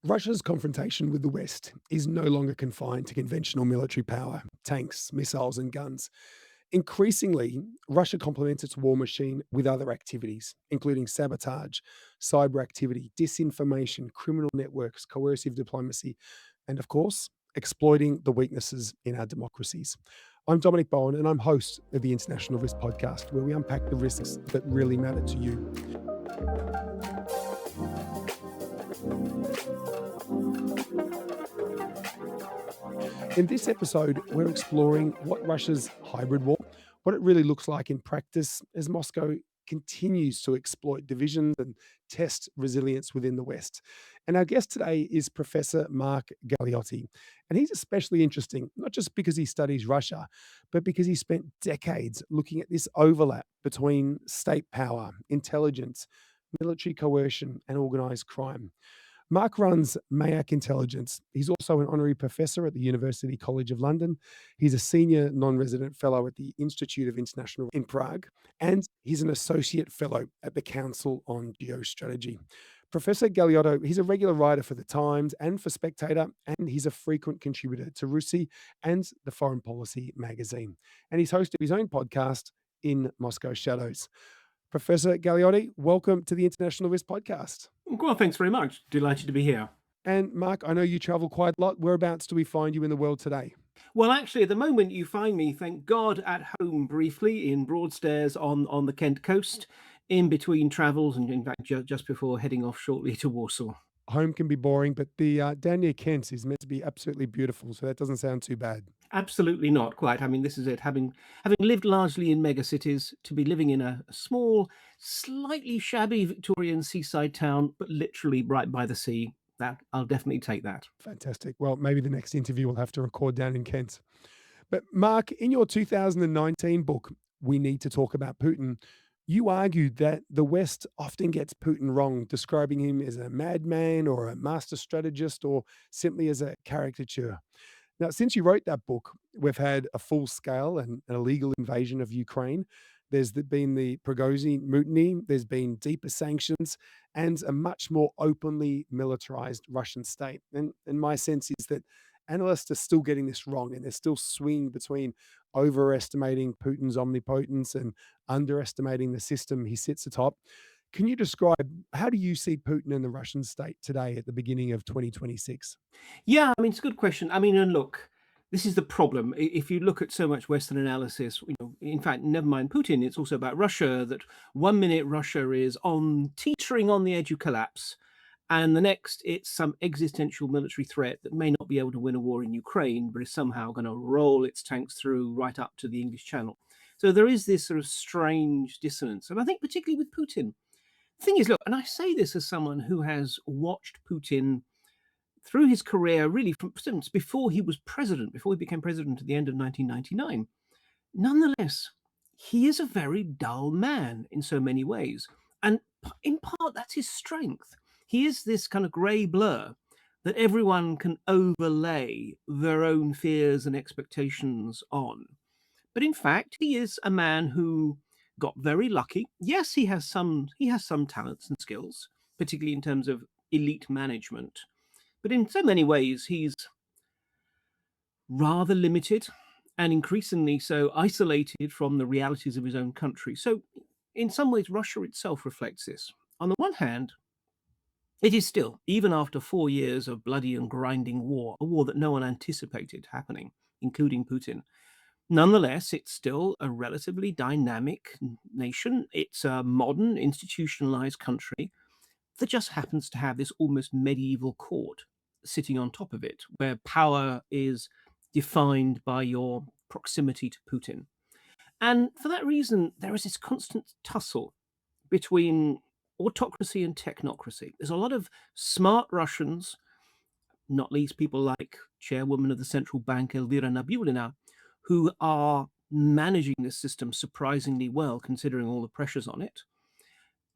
Russia's confrontation with the West is no longer confined to conventional military power, tanks, missiles, and guns. Increasingly, Russia complements its war machine with other activities, including sabotage, cyber activity, disinformation, criminal networks, coercive diplomacy, and of course, exploiting the weaknesses in our democracies. I'm Dominic Bowen, and I'm host of the International Risk Podcast, where we unpack the risks that really matter to you. In this episode, we're exploring what Russia's hybrid war, what it really looks like in practice as Moscow continues to exploit divisions and test resilience within the West. And our guest today is Professor Mark Galeotti. And he's especially interesting, not just because he studies Russia, but because he spent decades looking at this overlap between state power, intelligence, military coercion, and organized crime. Mark runs Mayak Intelligence. He's also an honorary professor at the University College of London. He's a senior non-resident fellow at the Institute of International in Prague, and he's an associate fellow at the Council on Geostrategy. Professor Galeotto, he's a regular writer for The Times and for Spectator, and he's a frequent contributor to Russi and the Foreign Policy magazine. And he's host of his own podcast, In Moscow Shadows. Professor Galeotti, welcome to the International Risk Podcast. Well, thanks very much. Delighted to be here. And Mark, I know you travel quite a lot. Whereabouts do we find you in the world today? Well, actually, at the moment, you find me, thank God, at home briefly in Broadstairs on the Kent coast, in between travels, and in fact, just before heading off shortly to Warsaw. Home can be boring, but the down near Kent is meant to be absolutely beautiful, so that doesn't sound too bad. Absolutely not quite. I mean, this is it. Having lived largely in megacities, to be living in a small, slightly shabby Victorian seaside town, but literally right by the sea, that I'll definitely take that. Fantastic. Well, maybe the next interview we'll have to record down in Kent. But Mark, in your 2019 book, We Need to Talk About Putin, you argued that the West often gets Putin wrong, describing him as a madman or a master strategist or simply as a caricature. Now, since you wrote that book, we've had a full scale and an illegal invasion of Ukraine. Been the Prigozhin mutiny, there's been deeper sanctions, and a much more openly militarized Russian state. And my sense is that analysts are still getting this wrong, and they're still swinging between overestimating Putin's omnipotence and underestimating the system he sits atop. Can you describe how do you see Putin and the Russian state today at the beginning of 2026? Yeah, I mean, it's a good question. I mean, and look, this is the problem. If you look at so much Western analysis, in fact, never mind Putin, it's also about Russia, that one minute Russia is on teetering on the edge of collapse, and the next it's some existential military threat that may not be able to win a war in Ukraine, but is somehow going to roll its tanks through right up to the English Channel. So there is this sort of strange dissonance. And I think particularly with Putin, the thing is, look, and I say this as someone who has watched Putin through his career, really from since before he was president, before he became president at the end of 1999. Nonetheless, he is a very dull man in so many ways. And in part, that's his strength. He is this kind of grey blur that everyone can overlay their own fears and expectations on. But in fact, he is a man who got very lucky. Yes, he has some talents and skills, particularly in terms of elite management. But in so many ways, he's rather limited and increasingly so isolated from the realities of his own country. So, in some ways, Russia itself reflects this. On the one hand, it is still, even after 4 years of bloody and grinding war, a war that no one anticipated happening, including Putin. Nonetheless, it's still a relatively dynamic nation. It's a modern, institutionalized country that just happens to have this almost medieval court sitting on top of it, where power is defined by your proximity to Putin. And for that reason, there is this constant tussle between autocracy and technocracy. There's a lot of smart Russians, not least people like chairwoman of the central bank, Elvira Nabiulina, who are managing this system surprisingly well, considering all the pressures on it.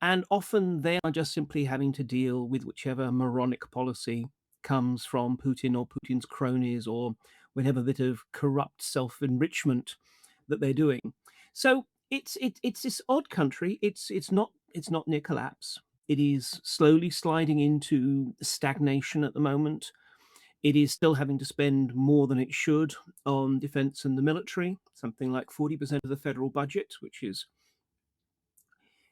And often they are just simply having to deal with whichever moronic policy comes from Putin or Putin's cronies or whatever bit of corrupt self-enrichment that they're doing. So it's this odd country. It's not near collapse. It is slowly sliding into stagnation at the moment. It is still having to spend more than it should on defense and the military, something like 40% of the federal budget, which is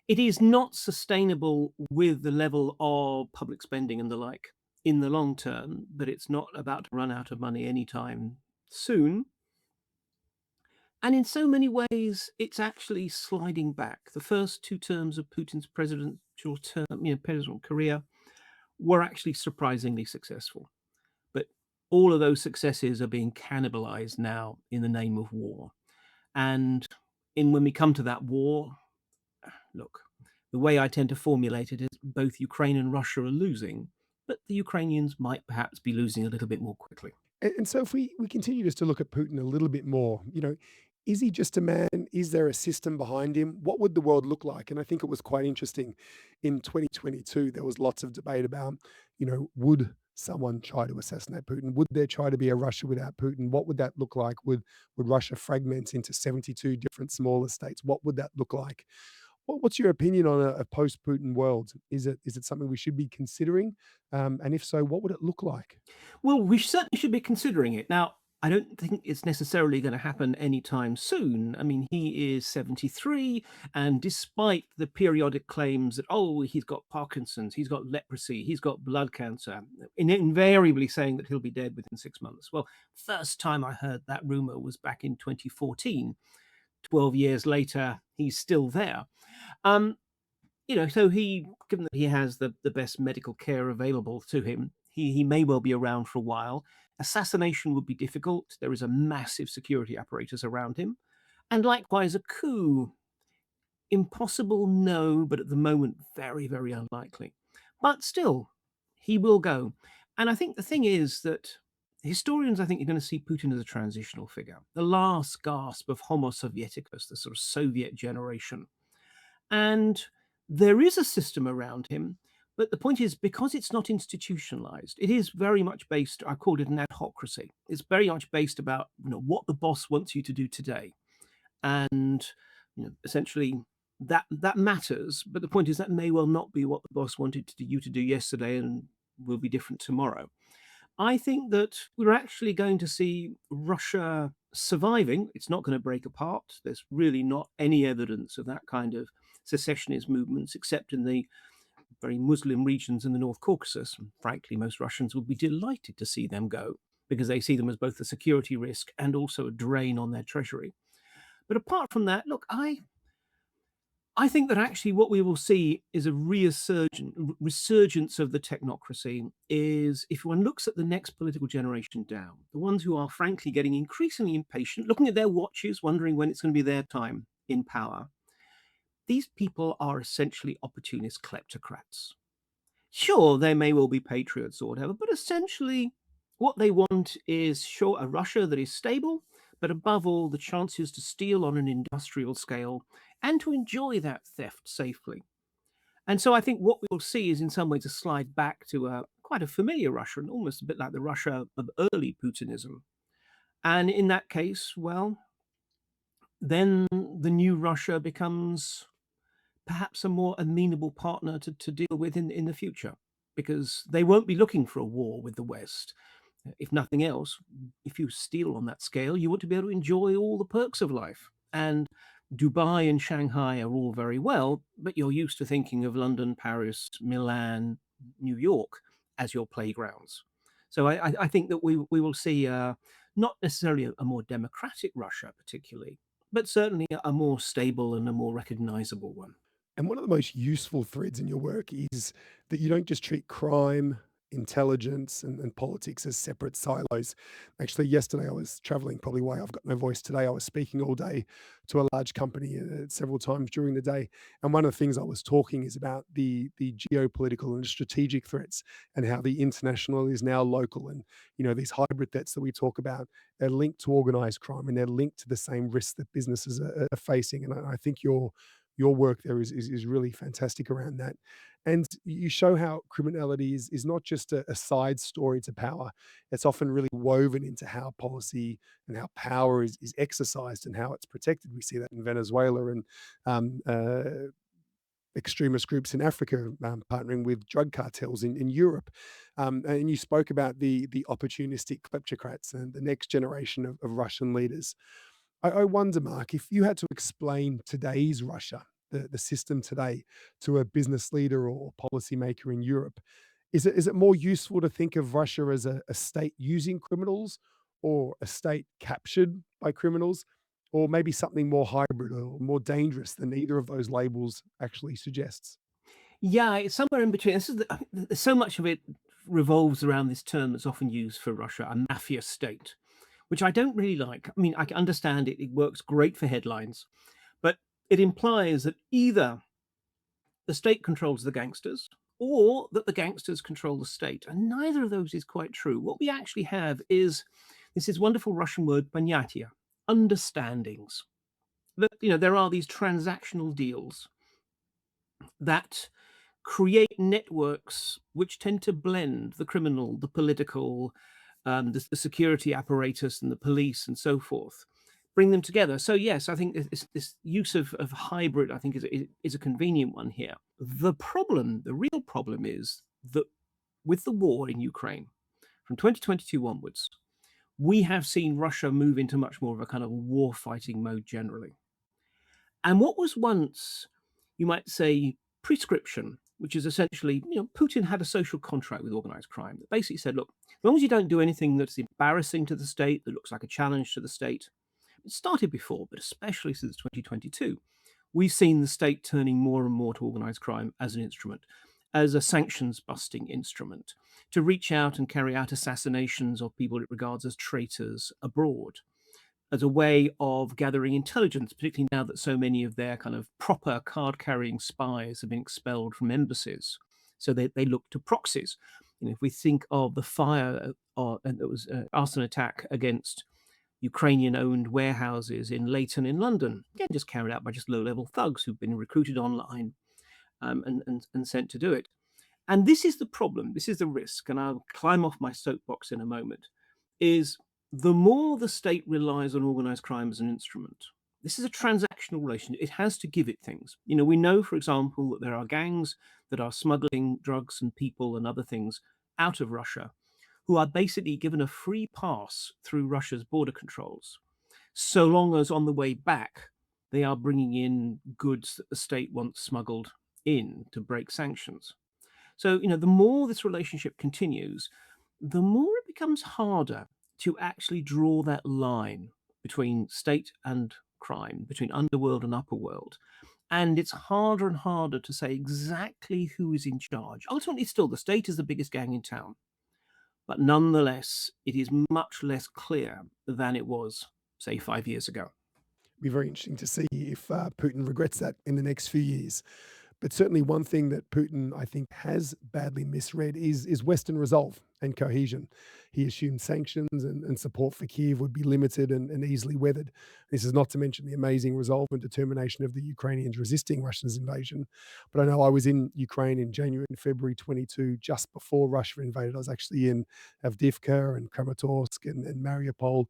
it is not sustainable with the level of public spending and the like in the long term, but it's not about to run out of money anytime soon. And in so many ways, it's actually sliding back. The first two terms of Putin's presidential term, presidential career, were actually surprisingly successful. But all of those successes are being cannibalized now in the name of war. And when we come to that war, look, the way I tend to formulate it is both Ukraine and Russia are losing, but the Ukrainians might perhaps be losing a little bit more quickly. And so if we continue just to look at Putin a little bit more, is he just a man? Is there a system behind him? What would the world look like? And I think it was quite interesting in 2022, there was lots of debate about, would someone try to assassinate Putin? Would there try to be a Russia without Putin? What would that look like? Would Russia fragment into 72 different smaller states? What would that look like? What's your opinion on a post-Putin world? Is it something we should be considering? And if so, what would it look like? Well, we certainly should be considering it. Now, I don't think it's necessarily going to happen anytime soon. I mean, he is 73, and despite the periodic claims that, oh, he's got Parkinson's, he's got leprosy, he's got blood cancer, invariably saying that he'll be dead within 6 months. Well, first time I heard that rumor was back in 2014. 12 years later, he's still there. Um, so given that he has the best medical care available to him, he may well be around for a while. Assassination would be difficult. There is a massive security apparatus around him. And likewise, a coup. Impossible, no, but at the moment, very, very unlikely. But still, he will go. And I think the thing is that historians, I think, are going to see Putin as a transitional figure, the last gasp of Homo Sovieticus, the sort of Soviet generation. And there is a system around him, but the point is, because it's not institutionalized, it is very much based, I called it an adhocracy. It's very much based about what the boss wants you to do today. And essentially that matters, but the point is that may well not be what the boss wanted you to do yesterday and will be different tomorrow. I think that we're actually going to see Russia surviving. It's not going to break apart. There's really not any evidence of that kind of secessionist movements, except in the very Muslim regions in the North Caucasus. And frankly, most Russians would be delighted to see them go because they see them as both a security risk and also a drain on their treasury. But apart from that, look, I think that actually what we will see is a resurgence of the technocracy is if one looks at the next political generation down, the ones who are frankly getting increasingly impatient, looking at their watches, wondering when it's going to be their time in power, these people are essentially opportunist kleptocrats. Sure, they may well be patriots or whatever, but essentially what they want is sure a Russia that is stable, but above all, the chances to steal on an industrial scale and to enjoy that theft safely. And so I think what we'll see is in some ways a slide back to quite a familiar Russia and almost a bit like the Russia of early Putinism. And in that case, well, then the new Russia becomes perhaps a more amenable partner to deal with in the future because they won't be looking for a war with the West. If nothing else, if you steal on that scale, you want to be able to enjoy all the perks of life. And Dubai and Shanghai are all very well, but you're used to thinking of London, Paris, Milan, New York as your playgrounds. So I think that we will see not necessarily a more democratic Russia, particularly, but certainly a more stable and a more recognizable one. And one of the most useful threads in your work is that you don't just treat crime, intelligence, and politics as separate silos. Actually, yesterday I was traveling, probably why I've got no voice today. I was speaking all day to a large company several times during the day. And one of the things I was talking is about the geopolitical and strategic threats and how the international is now local. And, these hybrid threats that we talk about are linked to organized crime and they're linked to the same risks that businesses are facing. And I think your work there is really fantastic around that. And you show how criminality is not just a side story to power. It's often really woven into how policy and how power is exercised and how it's protected. We see that in Venezuela and um, uh, extremist groups in Africa, partnering with drug cartels in Europe. And you spoke about the opportunistic kleptocrats and the next generation of Russian leaders. I wonder, Mark, if you had to explain today's Russia, the system today, to a business leader or policymaker in Europe, is it more useful to think of Russia as a state using criminals or a state captured by criminals, or maybe something more hybrid or more dangerous than either of those labels actually suggests? Yeah, it's somewhere in between. So much of it revolves around this term that's often used for Russia, a mafia state, which I don't really like. I mean, I can understand it, it works great for headlines, but it implies that either the state controls the gangsters or that the gangsters control the state. And neither of those is quite true. What we actually have is this wonderful Russian word, понятия, understandings. That, there are these transactional deals that create networks which tend to blend the criminal, the political, the security apparatus, and the police, and so forth. Bring them together. So yes, I think this use of hybrid, I think, is a convenient one here. The problem, the real problem, is that with the war in Ukraine from 2022 onwards, we have seen Russia move into much more of a kind of war fighting mode generally. And what was once, you might say, prescription, which is essentially, Putin had a social contract with organized crime that basically said, look, as long as you don't do anything that's embarrassing to the state, that looks like a challenge to the state, it started before, but especially since 2022, we've seen the state turning more and more to organized crime as an instrument, as a sanctions busting instrument, to reach out and carry out assassinations of people it regards as traitors abroad, as a way of gathering intelligence, particularly now that so many of their kind of proper card carrying spies have been expelled from embassies. So they look to proxies. If we think of the fire and there was arson attack against Ukrainian owned warehouses in Leighton in London, again, just carried out by just low level thugs who've been recruited online and sent to do it. And this is the problem, this is the risk, and I'll climb off my soapbox in a moment, is the more the state relies on organized crime as an instrument, this is a transactional relationship. It has to give it things. We know, for example, that there are gangs that are smuggling drugs and people and other things out of Russia who are basically given a free pass through Russia's border controls, so long as on the way back they are bringing in goods that the state wants smuggled in to break sanctions. So, the more this relationship continues, the more it becomes harder to actually draw that line between state and crime, between underworld and upperworld. And it's harder and harder to say exactly who is in charge. Ultimately, still, the state is the biggest gang in town. But nonetheless, it is much less clear than it was, say, 5 years ago. Be very interesting to see if Putin regrets that in the next few years. But certainly, one thing that Putin, I think, has badly misread is Western resolve and cohesion. He assumed sanctions and support for Kiev would be limited and easily weathered. This is not to mention the amazing resolve and determination of the Ukrainians resisting Russia's invasion. But I know I was in Ukraine in January and February 22, just before Russia invaded. I was actually in Avdiivka and Kramatorsk and Mariupol,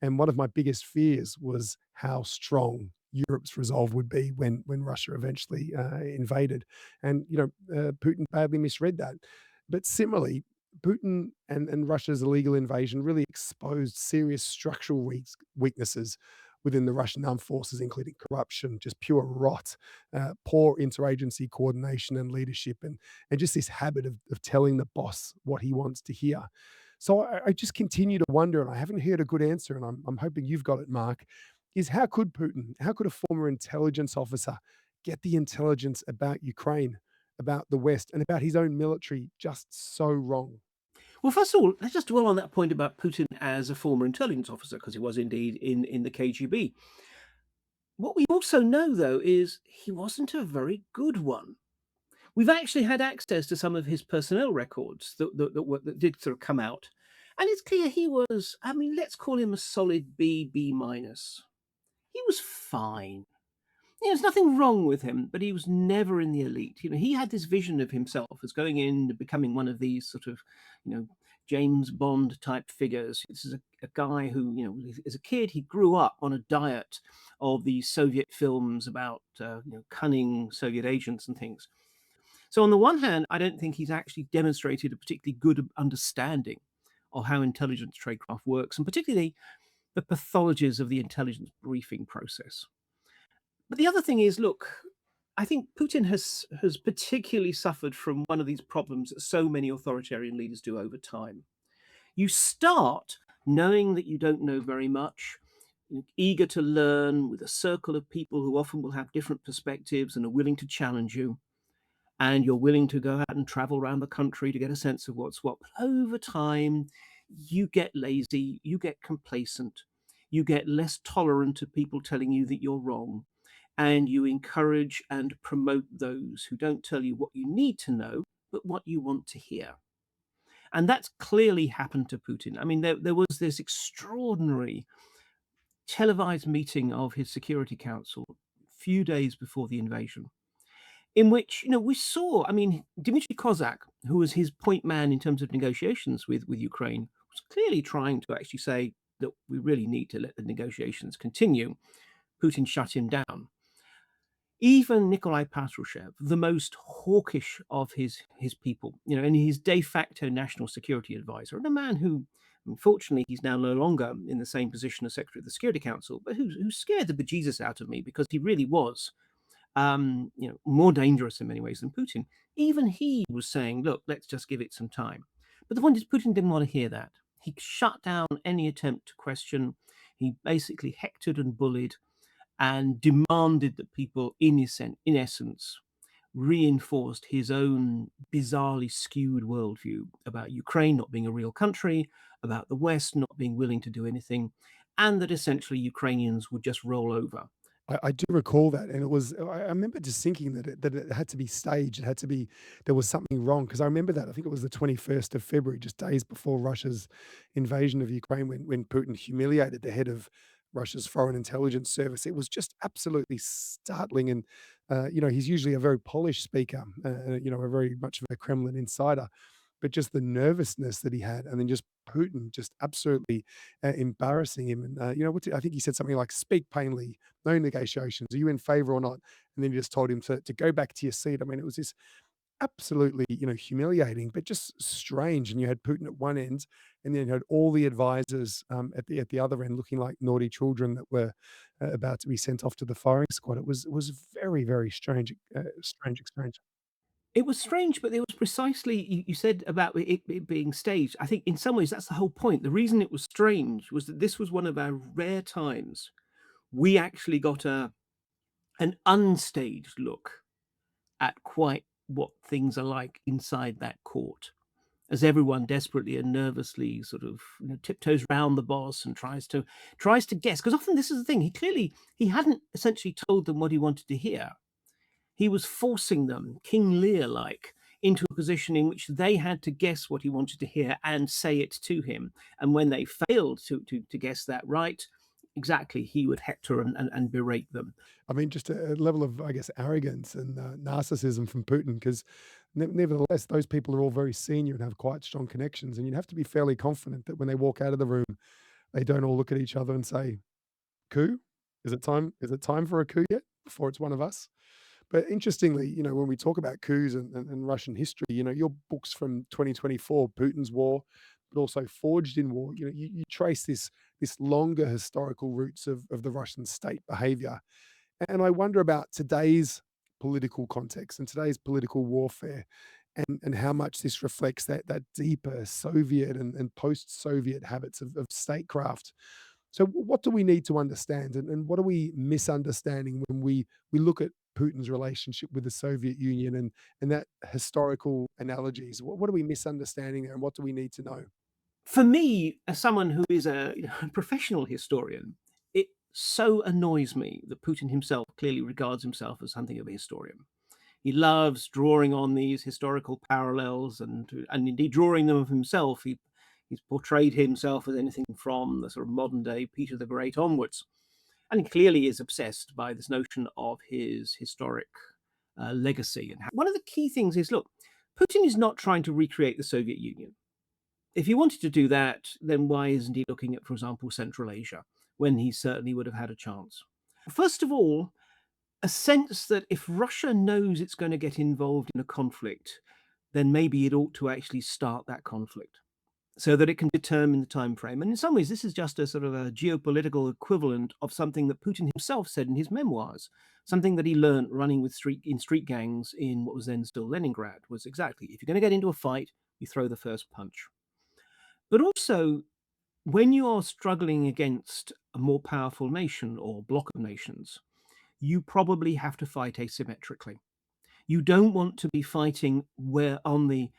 and one of my biggest fears was how strong Europe's resolve would be when Russia eventually invaded. And Putin badly misread that. But similarly, Putin and Russia's illegal invasion really exposed serious structural weaknesses within the Russian armed forces, including corruption, just pure rot, poor interagency coordination and leadership, and just this habit of telling the boss what he wants to hear. So I just continue to wonder, and I haven't heard a good answer, and I'm hoping you've got it, Mark, is how could Putin, how could a former intelligence officer get the intelligence about Ukraine, about the West, and about his own military just so wrong? Well, first of all, let's just dwell on that point about Putin as a former intelligence officer, because he was indeed in the KGB. What we also know, though, is he wasn't a very good one. We've actually had access to some of his personnel records that did sort of come out. And it's clear he was, I mean, let's call him a solid B, B minus. He was fine. There's nothing wrong with him, but he was never in the elite. He had this vision of himself as going in and becoming one of these sort of, you know, James Bond type figures. This is a guy who, as a kid, he grew up on a diet of these Soviet films about, cunning Soviet agents and things. So on the one hand, I don't think he's actually demonstrated a particularly good understanding of how intelligence tradecraft works, and particularly the pathologies of the intelligence briefing process. But the other thing is, look, I think Putin has particularly suffered from one of these problems that so many authoritarian leaders do over time. You start knowing that you don't know very much, eager to learn with a circle of people who often will have different perspectives and are willing to challenge you. And you're willing to go out and travel around the country to get a sense of what's what. But over time, you get lazy, you get complacent, you get less tolerant of people telling you that you're wrong, and you encourage and promote those who don't tell you what you need to know, but what you want to hear. And that's clearly happened to Putin. I mean, there was this extraordinary televised meeting of his Security Council a few days before the invasion, in which, we saw, I mean, Dmitry Kozak, who was his point man in terms of negotiations with Ukraine, was clearly trying to actually say that we really need to let the negotiations continue. Putin shut him down. Even Nikolai Patrushev, the most hawkish of his people, and his de facto national security advisor, and a man who, unfortunately, he's now no longer in the same position as Secretary of the Security Council, but who scared the bejesus out of me because he really was more dangerous in many ways than Putin. Even he was saying, look, let's just give it some time. But the point is, Putin didn't want to hear that. He shut down any attempt to question. He basically hectored and bullied and demanded that people, in essence, reinforced his own bizarrely skewed worldview about Ukraine not being a real country, about the West not being willing to do anything, and that essentially Ukrainians would just roll over. I do recall that, and it was I remember just thinking that it had to be staged, it had to be there was something wrong because I remember that, I think it was the 21st of February, just days before Russia's invasion of Ukraine when Putin humiliated the head of Russia's foreign intelligence service. It was just absolutely startling and, he's usually a very polished speaker, a very much of a Kremlin insider, but just the nervousness that he had, and then just Putin just absolutely, embarrassing him, and, I think he said something like, "Speak plainly, no negotiations. Are you in favor or not?" And then he just told him to go back to your seat. I mean, it was this absolutely, humiliating, but just strange. And you had Putin at one end, and then you had all the advisors at the other end, looking like naughty children that were about to be sent off to the firing squad. It was very very strange, strange exchange. It was strange, but it was precisely you said about it being staged. I think in some ways that's the whole point. The reason it was strange was that this was one of our rare times we actually got an unstaged look at quite what things are like inside that court, as everyone desperately and nervously sort of tiptoes round the boss and tries to guess. Because often this is the thing. He hadn't essentially told them what he wanted to hear. He was forcing them, King Lear like, into a position in which they had to guess what he wanted to hear and say it to him. And when they failed to guess that right, exactly, he would hector and berate them. I mean, just a level of, I guess, arrogance and narcissism from Putin, because nevertheless, those people are all very senior and have quite strong connections, and you'd have to be fairly confident that when they walk out of the room, they don't all look at each other and say, "Coup? Is it time? Is it time for a coup yet? Before it's one of us?" But interestingly, when we talk about coups and Russian history, your books from 2024, Putin's War, but also Forged in War, you trace this longer historical roots of the Russian state behavior. And I wonder about today's political context and today's political warfare, and how much this reflects that deeper Soviet and post-Soviet habits of statecraft. So what do we need to understand, and what are we misunderstanding when we look at Putin's relationship with the Soviet Union and that historical analogies? What are we misunderstanding there, and what do we need to know? For me, as someone who is a professional historian, it so annoys me that Putin himself clearly regards himself as something of a historian. He loves drawing on these historical parallels and indeed drawing them of himself. He's portrayed himself as anything from the sort of modern day Peter the Great onwards. And he clearly is obsessed by this notion of his historic legacy. And one of the key things is, look, Putin is not trying to recreate the Soviet Union. If he wanted to do that, then why isn't he looking at, for example, Central Asia, when he certainly would have had a chance? First of all, a sense that if Russia knows it's going to get involved in a conflict, then maybe it ought to actually start that conflict so that it can determine the time frame. And in some ways, this is just a sort of a geopolitical equivalent of something that Putin himself said in his memoirs, something that he learned running with street gangs in what was then still Leningrad, was exactly, if you're going to get into a fight, you throw the first punch. But also, when you are struggling against a more powerful nation or bloc of nations, you probably have to fight asymmetrically. You don't want to be fighting where on the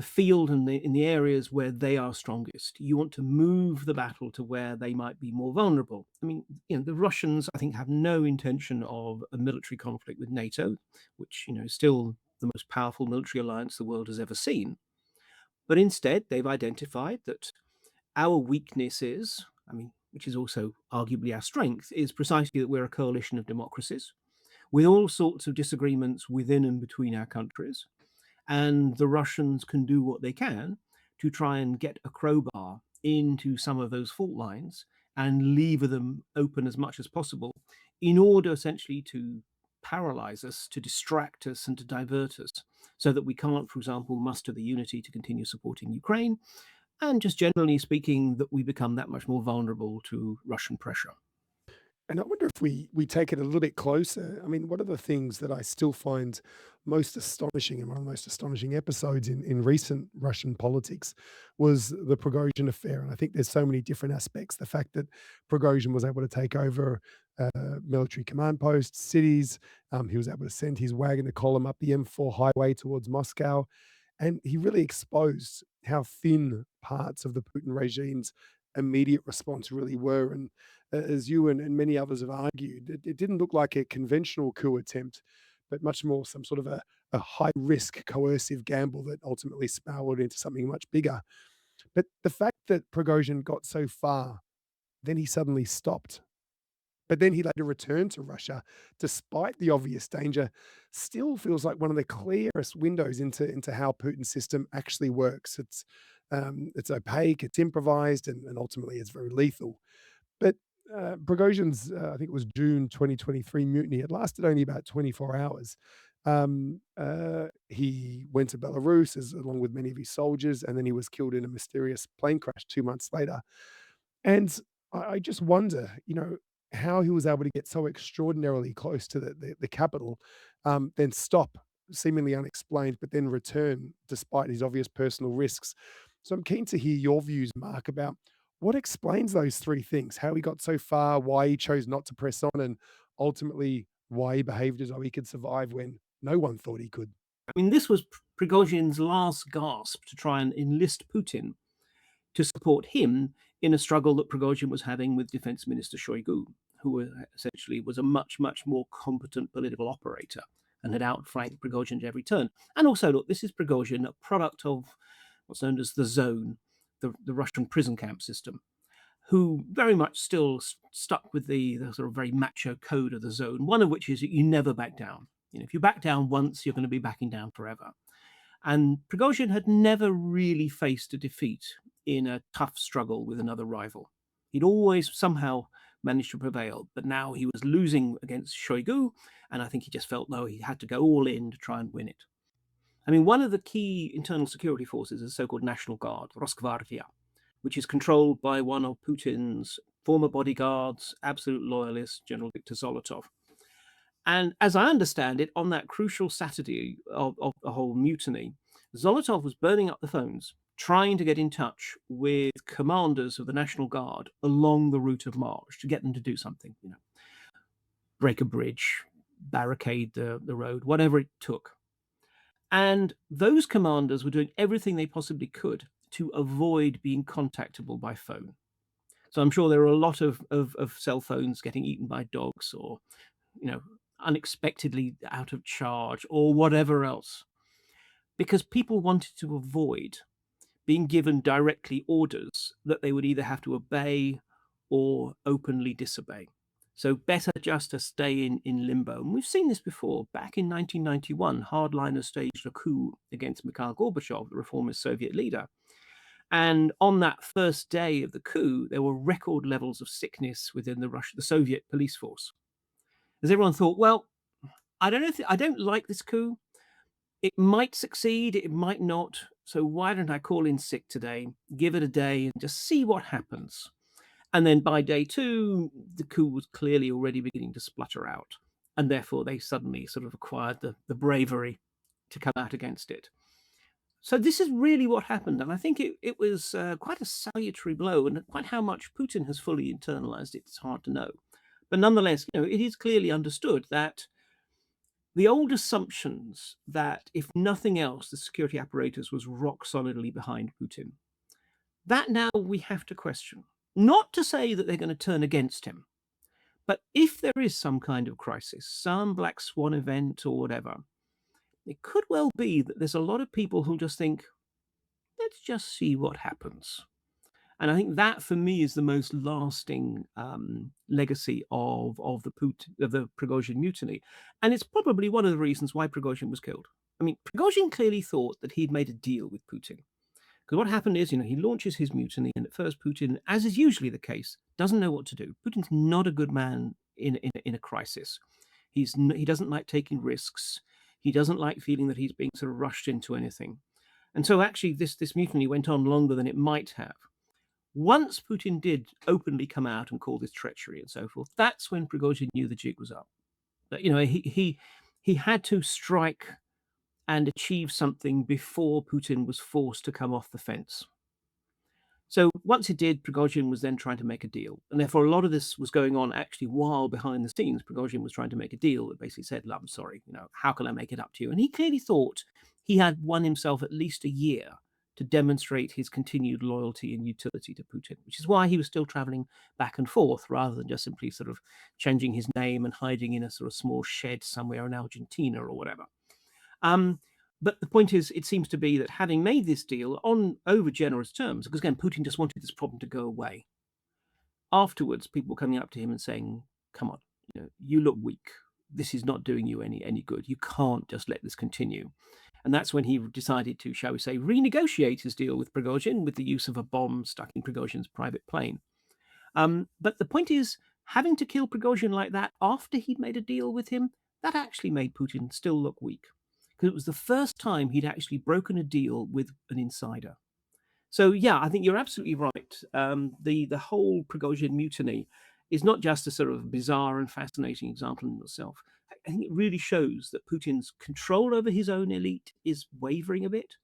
field and in the areas where they are strongest. You want to move the battle to where they might be more vulnerable. I mean, the Russians, I think, have no intention of a military conflict with NATO, which, is still the most powerful military alliance the world has ever seen. But instead, they've identified that our weakness is, I mean, which is also arguably our strength, is precisely that we're a coalition of democracies with all sorts of disagreements within and between our countries. And the Russians can do what they can to try and get a crowbar into some of those fault lines and lever them open as much as possible in order essentially to paralyze us, to distract us, and to divert us so that we can't, for example, muster the unity to continue supporting Ukraine. And just generally speaking, that we become that much more vulnerable to Russian pressure. And I wonder if we take it a little bit closer. I mean, one of the things that I still find most astonishing, and one of the most astonishing episodes in recent Russian politics was the Prigozhin affair. And I think there's so many different aspects. The fact that Prigozhin was able to take over military command posts, cities. He was able to send his Wagner column up the M4 highway towards Moscow. And he really exposed how thin parts of the Putin regime's immediate response really were. And as you and many others have argued, it didn't look like a conventional coup attempt, but much more some sort of a high risk coercive gamble that ultimately spiraled into something much bigger. But the fact that Prigozhin got so far, then he suddenly stopped. But then he later returned to Russia despite the obvious danger, still feels like one of the clearest windows into how Putin's system actually works. It's opaque, it's improvised, and ultimately it's very lethal. But, Prigozhin's, I think it was June 2023 mutiny, it lasted only about 24 hours. He went to Belarus along with many of his soldiers, and then he was killed in a mysterious plane crash 2 months later. And I just wonder, how he was able to get so extraordinarily close to the capital, then stop seemingly unexplained, but then return despite his obvious personal risks. So I'm keen to hear your views, Mark, about what explains those 3 things, how he got so far, why he chose not to press on, and ultimately why he behaved as though he could survive when no one thought he could. I mean, this was Prigozhin's last gasp to try and enlist Putin to support him in a struggle that Prigozhin was having with Defense Minister Shoigu, who essentially was a much, much more competent political operator and had outflanked Prigozhin at every turn. And also, look, this is Prigozhin, a product of what's known as the zone, the Russian prison camp system, who very much still stuck with the sort of very macho code of the zone, one of which is that you never back down. If you back down once, you're going to be backing down forever. And Prigozhin had never really faced a defeat in a tough struggle with another rival. He'd always somehow managed to prevail, but now he was losing against Shoigu, and I think he just felt, no, he had to go all in to try and win it. I mean, one of the key internal security forces is the so-called National Guard, Rosgvardia, which is controlled by one of Putin's former bodyguards, absolute loyalist, General Viktor Zolotov. And as I understand it, on that crucial Saturday of the whole mutiny, Zolotov was burning up the phones, trying to get in touch with commanders of the National Guard along the route of march to get them to do something, break a bridge, barricade the road, whatever it took. And those commanders were doing everything they possibly could to avoid being contactable by phone. So I'm sure there were a lot of cell phones getting eaten by dogs or, you know, unexpectedly out of charge or whatever else, because people wanted to avoid being given directly orders that they would either have to obey or openly disobey. So better just to stay in limbo. And we've seen this before. Back in 1991, hardliners staged a coup against Mikhail Gorbachev, the reformist Soviet leader. And on that first day of the coup, there were record levels of sickness within the Soviet police force. As everyone thought, well, I don't know if I don't like this coup. It might succeed, it might not. So why don't I call in sick today, give it a day, and just see what happens? And then by day two, the coup was clearly already beginning to splutter out. And therefore, they suddenly sort of acquired the bravery to come out against it. So this is really what happened. And I think it was quite a salutary blow. And quite how much Putin has fully internalized it, it's hard to know. But nonetheless, it is clearly understood that the old assumptions that if nothing else, the security apparatus was rock solidly behind Putin, that now we have to question. Not to say that they're going to turn against him, but if there is some kind of crisis, some black swan event or whatever, it could well be that there's a lot of people who just think, let's just see what happens. And I think that for me is the most lasting legacy of the Prigozhin mutiny, and it's probably one of the reasons why Prigozhin was killed. I mean, Prigozhin clearly thought that he'd made a deal with Putin. Because what happened is, he launches his mutiny, and at first Putin, as is usually the case, doesn't know what to do. Putin's not a good man in a crisis. He doesn't like taking risks. He doesn't like feeling that he's being sort of rushed into anything. And so actually this mutiny went on longer than it might have. Once Putin did openly come out and call this treachery and so forth, that's when Prigozhin knew the jig was up. That he had to strike and achieve something before Putin was forced to come off the fence. So once it did, Prigozhin was then trying to make a deal. And therefore, a lot of this was going on actually while behind the scenes. Prigozhin was trying to make a deal that basically said, "Look, I'm sorry, how can I make it up to you?" And he clearly thought he had won himself at least a year to demonstrate his continued loyalty and utility to Putin, which is why he was still traveling back and forth rather than just simply sort of changing his name and hiding in a sort of small shed somewhere in Argentina or whatever. Um, but the point is, it seems to be that having made this deal on over generous terms, because again, Putin just wanted this problem to go away. Afterwards, people were coming up to him and saying, "Come on, you look weak. This is not doing you any good. You can't just let this continue." And that's when he decided to, shall we say, renegotiate his deal with Prigozhin with the use of a bomb stuck in Prigozhin's private plane. But the point is, having to kill Prigozhin like that after he'd made a deal with him, that actually made Putin still look weak. Because it was the first time he'd actually broken a deal with an insider. So yeah, I think you're absolutely right. The whole Prigozhin mutiny is not just a sort of bizarre and fascinating example in itself. I think it really shows that Putin's control over his own elite is wavering a bit.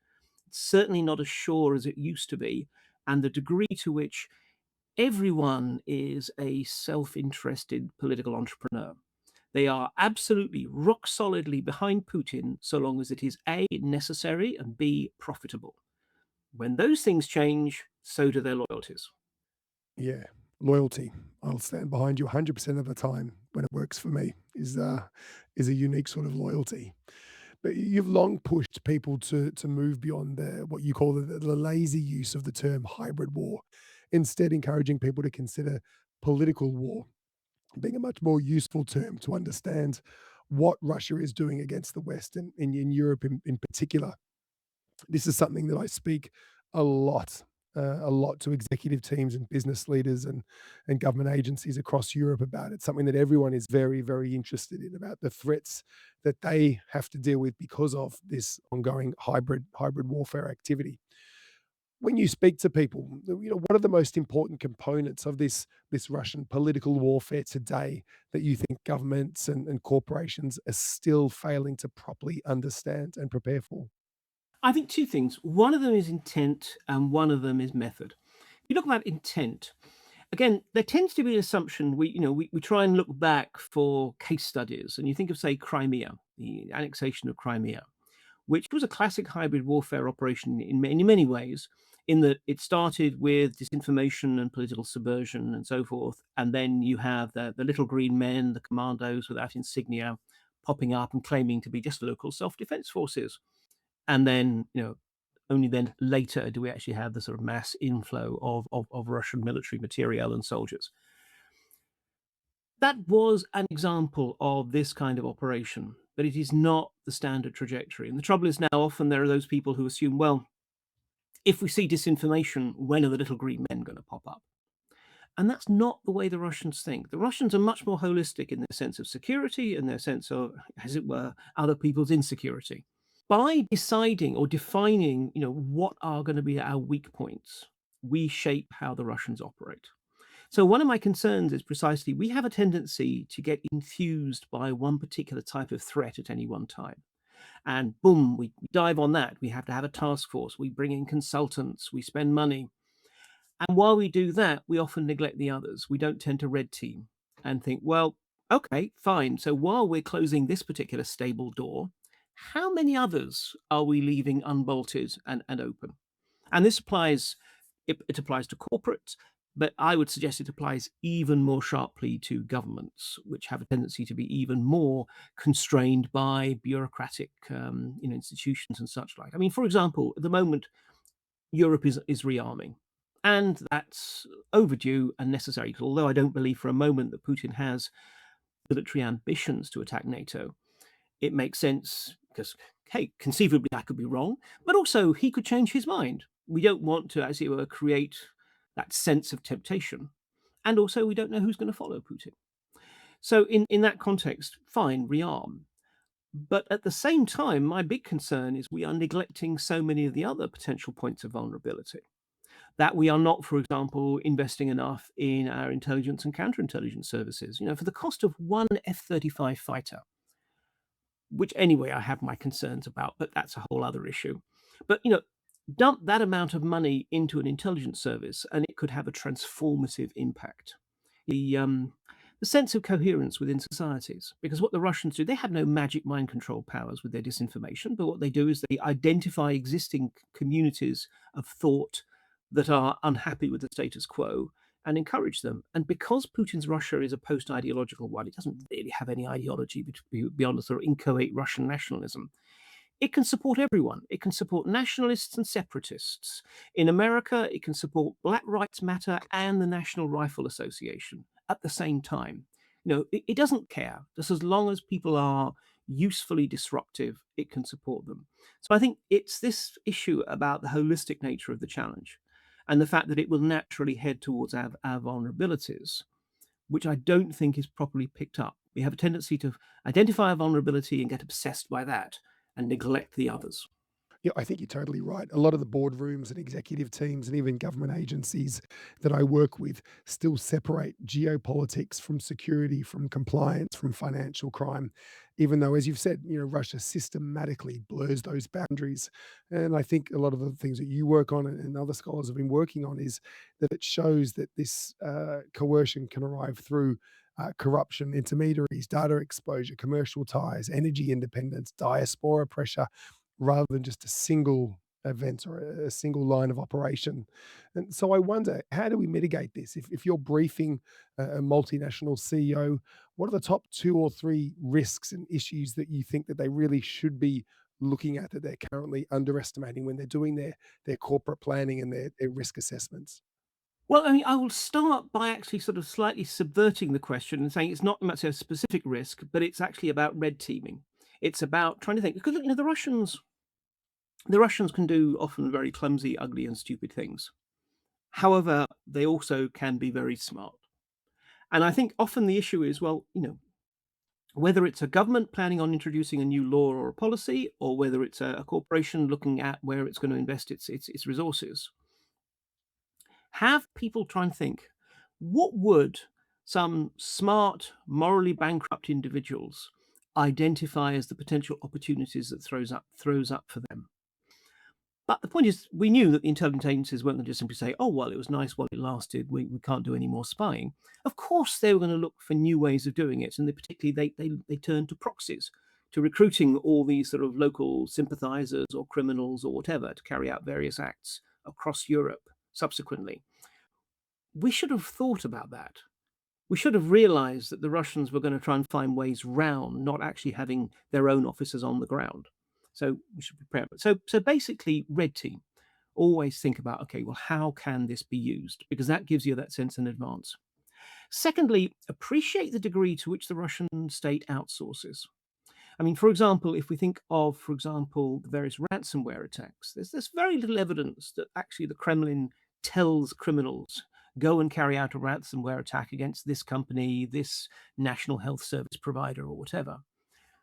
It's certainly not as sure as it used to be, and the degree to which everyone is a self-interested political entrepreneur. They are absolutely rock solidly behind Putin so long as it is A, necessary, and B, profitable. When those things change, so do their loyalties. Yeah, loyalty. I'll stand behind you 100% of the time when it works for me is a unique sort of loyalty. But you've long pushed people to move beyond what you call the lazy use of the term hybrid war, instead encouraging people to consider political war being a much more useful term to understand what Russia is doing against the West and in Europe in particular. This is something that I speak a lot to executive teams and business leaders and government agencies across Europe about. It's something that everyone is very, very interested in about the threats that they have to deal with because of this ongoing hybrid warfare activity. When you speak to people, what are the most important components of this Russian political warfare today that you think governments and corporations are still failing to properly understand and prepare for? I think two things. One of them is intent, and one of them is method. If you look about intent, again, there tends to be an assumption we try and look back for case studies, and you think of, say, Crimea, the annexation of Crimea, which was a classic hybrid warfare operation in many ways, in that it started with disinformation and political subversion and so forth. And then you have the little green men, the commandos without insignia, popping up and claiming to be just local self defense forces. And then, only then later do we actually have the sort of mass inflow of Russian military material and soldiers. That was an example of this kind of operation, but it is not the standard trajectory. And the trouble is now often there are those people who assume, well, if we see disinformation, when are the little green men going to pop up? And that's not the way the Russians think. The Russians are much more holistic in their sense of security and their sense of, as it were, other people's insecurity. By deciding or defining, what are going to be our weak points, we shape how the Russians operate. So one of my concerns is precisely we have a tendency to get enthused by one particular type of threat at any one time. And boom, we dive on that. We have to have a task force. We bring in consultants. We spend money. And while we do that, we often neglect the others. We don't tend to red team and think, well, okay, fine. So while we're closing this particular stable door, how many others are we leaving unbolted and open? And this applies, it applies to corporates, but I would suggest it applies even more sharply to governments, which have a tendency to be even more constrained by bureaucratic institutions and such like. I mean, for example, at the moment, Europe is rearming. And that's overdue and necessary. Although I don't believe for a moment that Putin has military ambitions to attack NATO, it makes sense because, hey, conceivably I could be wrong, but also he could change his mind. We don't want to, as it were, create that sense of temptation. And also, we don't know who's going to follow Putin. So, in that context, fine, rearm. But at the same time, my big concern is we are neglecting so many of the other potential points of vulnerability. That we are not, for example, investing enough in our intelligence and counterintelligence services. For the cost of one F-35 fighter, which anyway I have my concerns about, but that's a whole other issue. But dump that amount of money into an intelligence service, and it could have a transformative impact. The sense of coherence within societies, because what the Russians do, they have no magic mind control powers with their disinformation, but what they do is they identify existing communities of thought that are unhappy with the status quo and encourage them. And because Putin's Russia is a post-ideological one, it doesn't really have any ideology beyond a sort of inchoate Russian nationalism. It can support everyone. It can support nationalists and separatists. In America, it can support Black Rights Matter and the National Rifle Association at the same time. It doesn't care. Just as long as people are usefully disruptive, it can support them. So I think it's this issue about the holistic nature of the challenge and the fact that it will naturally head towards our vulnerabilities, which I don't think is properly picked up. We have a tendency to identify a vulnerability and get obsessed by that and neglect the others. Yeah, I think you're totally right. A lot of the boardrooms and executive teams and even government agencies that I work with still separate geopolitics from security, from compliance, from financial crime, even though, as you've said, Russia systematically blurs those boundaries. And I think a lot of the things that you work on and other scholars have been working on is that it shows that this coercion can arrive through corruption, intermediaries, data exposure, commercial ties, energy independence, diaspora pressure, rather than just a single event or a single line of operation. And so I wonder, how do we mitigate this? If you're briefing a multinational CEO, what are the top 2 or 3 risks and issues that you think that they really should be looking at that they're currently underestimating when they're doing their corporate planning and their risk assessments? Well, I mean, I will start by actually sort of slightly subverting the question and saying it's not much a specific risk, but it's actually about red teaming. It's about trying to think because the Russians can do often very clumsy, ugly, and stupid things. However, they also can be very smart. And I think often the issue is, well, whether it's a government planning on introducing a new law or a policy, or whether it's a corporation looking at where it's going to invest its resources, have people try and think, what would some smart, morally bankrupt individuals identify as the potential opportunities that throws up for them? But the point is, we knew that the intelligence agencies weren't going to just simply say, "Oh, well, it was nice while it lasted. We can't do any more spying." Of course, they were going to look for new ways of doing it, and particularly they turned to proxies, to recruiting all these sort of local sympathizers or criminals or whatever to carry out various acts across Europe subsequently. We should have thought about that. We should have realized that the Russians were going to try and find ways round not actually having their own officers on the ground. So we should prepare. So basically, red team. Always think about, okay, well, how can this be used? Because that gives you that sense in advance. Secondly, appreciate the degree to which the Russian state outsources. I mean, for example, if we think of, for example, the various ransomware attacks, there's very little evidence that actually the Kremlin tells criminals, go and carry out a ransomware attack against this company, this national health service provider, or whatever.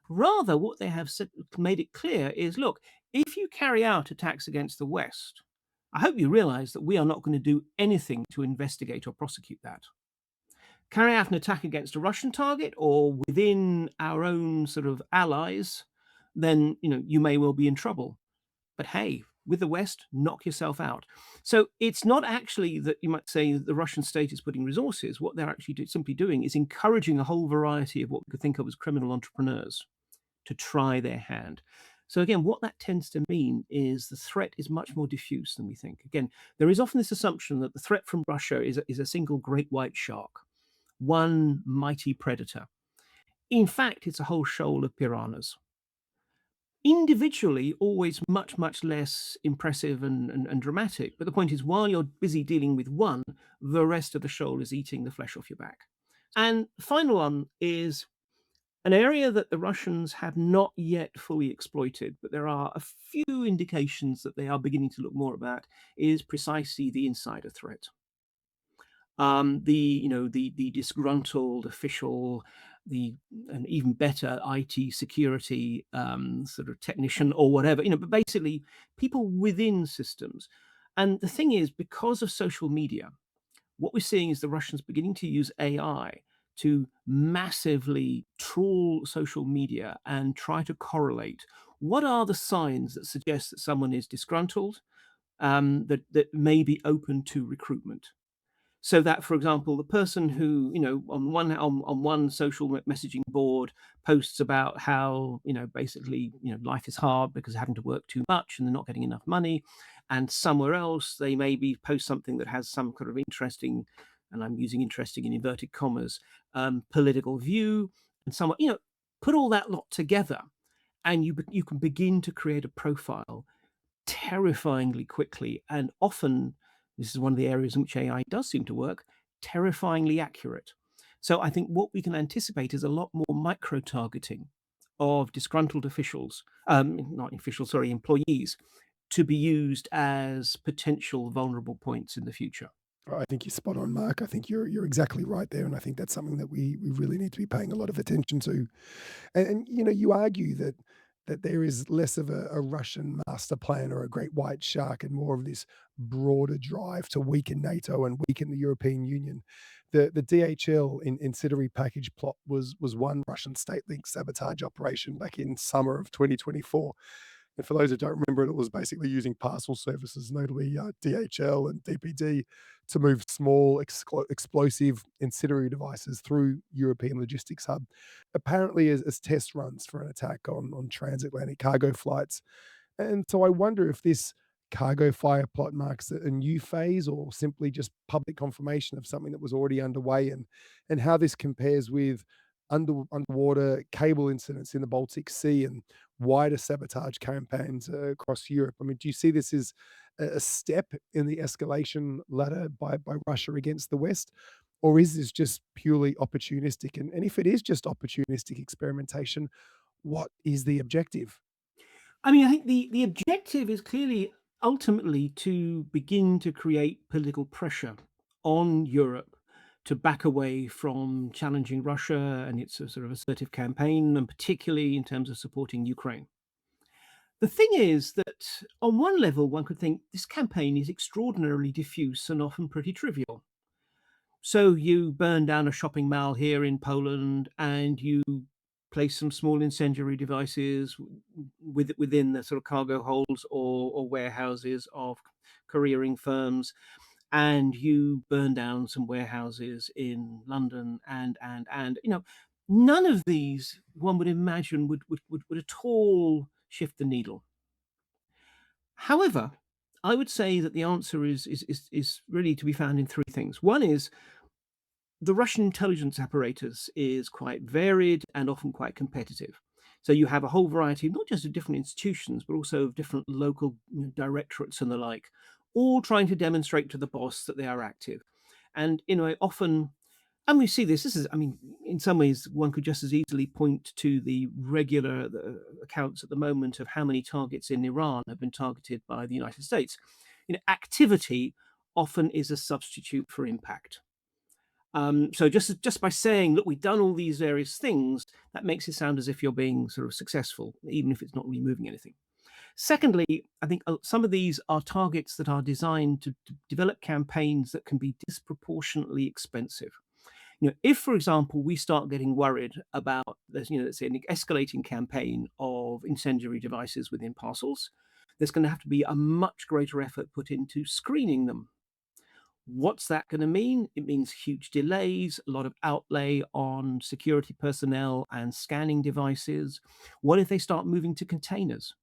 Rather, what they have said, made it clear is, look, if you carry out attacks against the West, I hope you realize that we are not going to do anything to investigate or prosecute that. Carry out an attack against a Russian target or within our own sort of allies, then you may well be in trouble. But hey, with the West, knock yourself out. So it's not actually that you might say the Russian state is putting resources. What they're actually simply doing is encouraging a whole variety of what we could think of as criminal entrepreneurs to try their hand. So again, what that tends to mean is the threat is much more diffuse than we think. Again, there is often this assumption that the threat from Russia is a single great white shark, one mighty predator. In fact, it's a whole shoal of piranhas. Individually, always much, much less impressive and dramatic. But the point is, while you're busy dealing with one, the rest of the shoal is eating the flesh off your back. And the final one is an area that the Russians have not yet fully exploited, but there are a few indications that they are beginning to look more about, is precisely the insider threat. The disgruntled official, the and even better IT security sort of technician or whatever, but basically people within systems. And the thing is, because of social media, what we're seeing is the Russians beginning to use AI to massively trawl social media and try to correlate what are the signs that suggest that someone is disgruntled, that may be open to recruitment. So that, for example, the person who, on one social messaging board posts about how, basically, life is hard because they're having to work too much and they're not getting enough money. And somewhere else, they maybe post something that has some kind of interesting, and I'm using interesting in inverted commas, political view. And someone, put all that lot together and you can begin to create a profile terrifyingly quickly, and often this is one of the areas in which AI does seem to work, terrifyingly accurate. So I think what we can anticipate is a lot more micro targeting of disgruntled officials, not officials, sorry, employees, to be used as potential vulnerable points in the future. I think you're spot on, Mark. I think you're exactly right there, and I think that's something that we really need to be paying a lot of attention to. And you argue that there is less of a Russian master plan or a great white shark, and more of this broader drive to weaken NATO and weaken the European Union. The DHL incendiary package plot was one Russian state-linked sabotage operation back in summer of 2024. And for those who don't remember it, it was basically using parcel services, notably DHL and DPD, to move small explosive incendiary devices through European logistics hub, apparently as test runs for an attack on transatlantic cargo flights. And so I wonder if this cargo fire plot marks a new phase or simply just public confirmation of something that was already underway, and how this compares with underwater cable incidents in the Baltic Sea and wider sabotage campaigns across Europe. I mean, do you see this as a step in the escalation ladder by Russia against the West? Or is this just purely opportunistic? And if it is just opportunistic experimentation, what is the objective? I mean, I think the objective is clearly ultimately to begin to create political pressure on Europe to back away from challenging Russia and its sort of assertive campaign, and particularly in terms of supporting Ukraine. The thing is that on one level, one could think this campaign is extraordinarily diffuse and often pretty trivial. So you burn down a shopping mall here in Poland, and you place some small incendiary devices within the sort of cargo holds or warehouses of couriering firms, and you burn down some warehouses in London, and none of these one would imagine would at all shift the needle. However, I would say that the answer is really to be found in three things. One is the Russian intelligence apparatus is quite varied and often quite competitive. So you have a whole variety, not just of different institutions, but also of different local directorates and the like, all trying to demonstrate to the boss that they are active. And often And we see this. This is, I mean, in some ways, one could just as easily point to the regular accounts at the moment of how many targets in Iran have been targeted by the United States. Activity often is a substitute for impact. So just by saying, look, we've done all these various things, that makes it sound as if you're being sort of successful, even if it's not really moving anything. Secondly, I think some of these are targets that are designed to develop campaigns that can be disproportionately expensive. If, for example, we start getting worried about there's, let's say, an escalating campaign of incendiary devices within parcels, there's going to have to be a much greater effort put into screening them. What's that going to mean? It means huge delays, a lot of outlay on security personnel and scanning devices. What if they start moving to containers?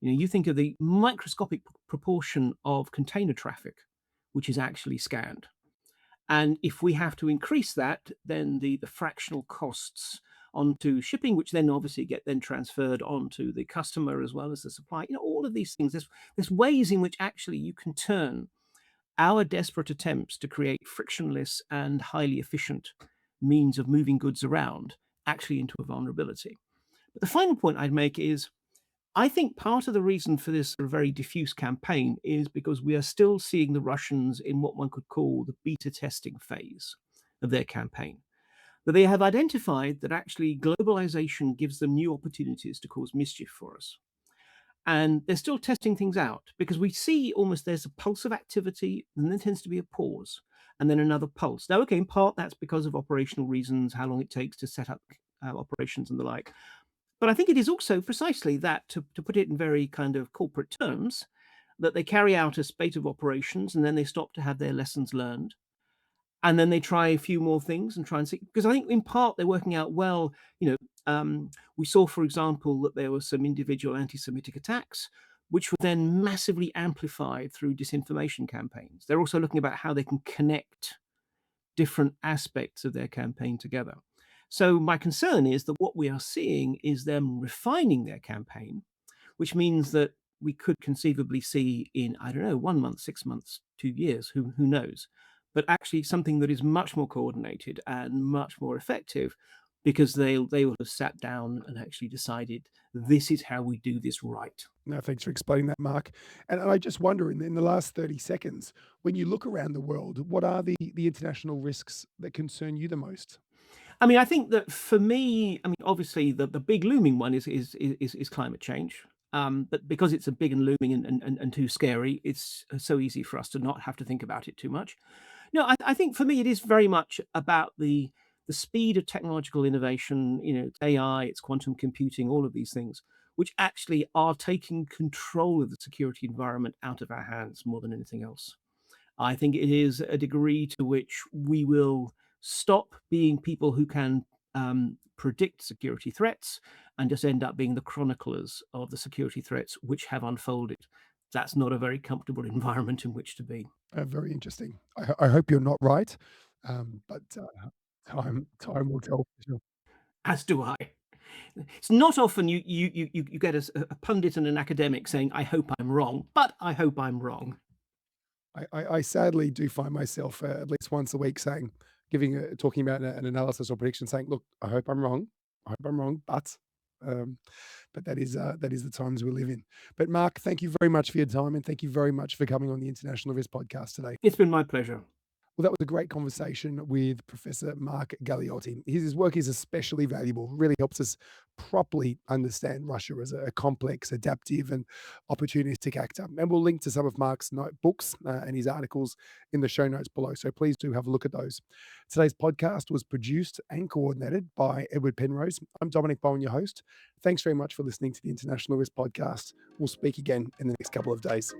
You think of the microscopic proportion of container traffic, which is actually scanned. And if we have to increase that, then the fractional costs onto shipping, which then obviously get then transferred onto the customer as well as the supply, all of these things, there's ways in which actually you can turn our desperate attempts to create frictionless and highly efficient means of moving goods around actually into a vulnerability. But the final point I'd make is I think part of the reason for this sort of very diffuse campaign is because we are still seeing the Russians in what one could call the beta testing phase of their campaign. That they have identified that actually globalization gives them new opportunities to cause mischief for us. And they're still testing things out because we see almost there's a pulse of activity, and then there tends to be a pause, and then another pulse. Now, okay, in part that's because of operational reasons, how long it takes to set up operations and the like. But I think it is also precisely that, to put it in very kind of corporate terms, that they carry out a spate of operations and then they stop to have their lessons learned. And then they try a few more things and try and see, because I think in part they're working out well. We saw, for example, that there were some individual anti Semitic attacks, which were then massively amplified through disinformation campaigns. They're also looking about how they can connect different aspects of their campaign together. So my concern is that what we are seeing is them refining their campaign, which means that we could conceivably see in, I don't know, 1 month, 6 months, 2 years, who knows, but actually something that is much more coordinated and much more effective because they will have sat down and actually decided this is how we do this right. No, thanks for explaining that, Mark. And I just wonder, in the last 30 seconds, when you look around the world, what are the international risks that concern you the most? I mean, I think that for me, I mean, obviously the big looming one is climate change. But because it's a big and looming and too scary, it's so easy for us to not have to think about it too much. No, I think for me it is very much about the speed of technological innovation. It's AI, it's quantum computing, all of these things, which actually are taking control of the security environment out of our hands more than anything else. I think it is a degree to which we will stop being people who can predict security threats and just end up being the chroniclers of the security threats which have unfolded. That's not a very comfortable environment in which to be. Very interesting. I hope you're not right, but time will tell for sure. As do I. It's not often you get a pundit and an academic saying, "I hope I'm wrong," but I hope I'm wrong. I sadly do find myself at least once a week giving talking about an analysis or prediction, saying, "Look, I hope I'm wrong. I hope I'm wrong, um, but that is the times we live in." But Mark, thank you very much for your time, and thank you very much for coming on the International Risk Podcast today. It's been my pleasure. Well, that was a great conversation with Professor Mark Galeotti. His work is especially valuable, really helps us properly understand Russia as a complex, adaptive, and opportunistic actor. And we'll link to some of Mark's notebooks and his articles in the show notes below. So please do have a look at those. Today's podcast was produced and coordinated by Edward Penrose. I'm Dominic Bowen, your host. Thanks very much for listening to the International Risk Podcast. We'll speak again in the next couple of days.